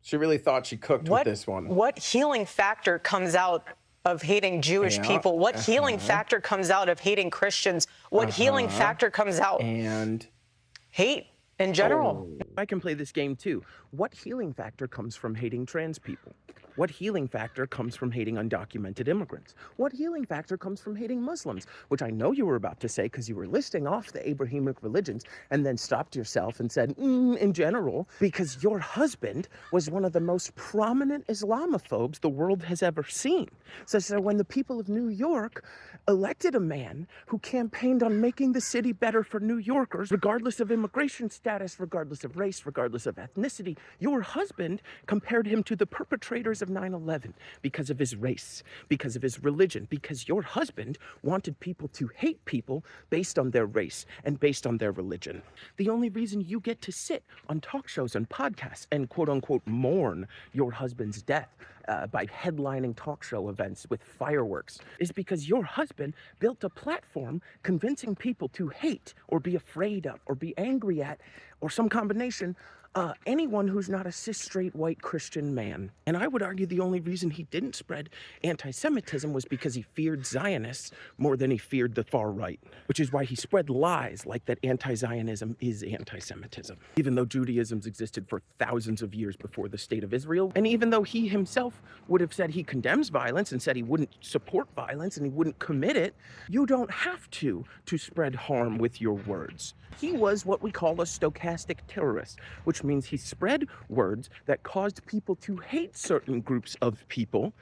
She really thought she cooked with this one. What healing factor comes out of hating Jewish people? What healing factor comes out of hating Christians? What healing factor comes out? And hate in general. I can play this game too. What healing factor comes from hating trans people? What healing factor comes from hating undocumented immigrants? What healing factor comes from hating Muslims? Which I know you were about to say because you were listing off the Abrahamic religions and then stopped yourself and said, in general, because your husband was one of the most prominent Islamophobes the world has ever seen. So when the people of New York elected a man who campaigned on making the city better for New Yorkers, regardless of immigration status, regardless of race, regardless of ethnicity, your husband compared him to the perpetrators of 9/11 because of his race, because of his religion, because your husband wanted people to hate people based on their race and based on their religion. The only reason you get to sit on talk shows and podcasts and quote unquote mourn your husband's death by headlining talk show events with fireworks is because your husband built a platform convincing people to hate or be afraid of or be angry at or some combination anyone who's not a cis straight white Christian man. And I would argue the only reason he didn't spread anti-Semitism was because he feared Zionists more than he feared the far right, which is why he spread lies like that anti-Zionism is anti-Semitism, even though Judaism's existed for thousands of years before the state of Israel. And even though he himself would have said he condemns violence and said he wouldn't support violence and he wouldn't commit it, you don't have to spread harm with your words. He was what we call a stochastic terrorist, which means he spread words that caused people to hate certain groups of people,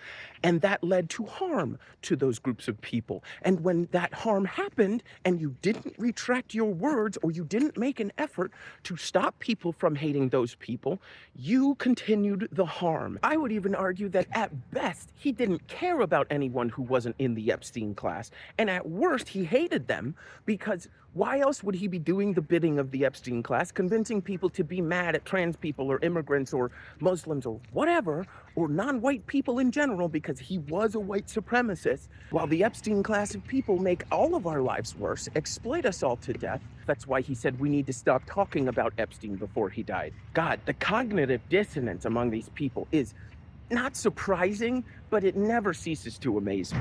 and that led to harm to those groups of people. And when that harm happened and you didn't retract your words or you didn't make an effort to stop people from hating those people, you continued the harm. I would even argue that at best, he didn't care about anyone who wasn't in the Epstein class, and at worst, he hated them because why else would he be doing the bidding of the Epstein class, convincing people to be mad at trans people or immigrants or Muslims or whatever, or non-white people in general, because he was a white supremacist, while the Epstein class of people make all of our lives worse, exploit us all to death. That's why he said we need to stop talking about Epstein before he died. God, the cognitive dissonance among these people is not surprising, but it never ceases to amaze me.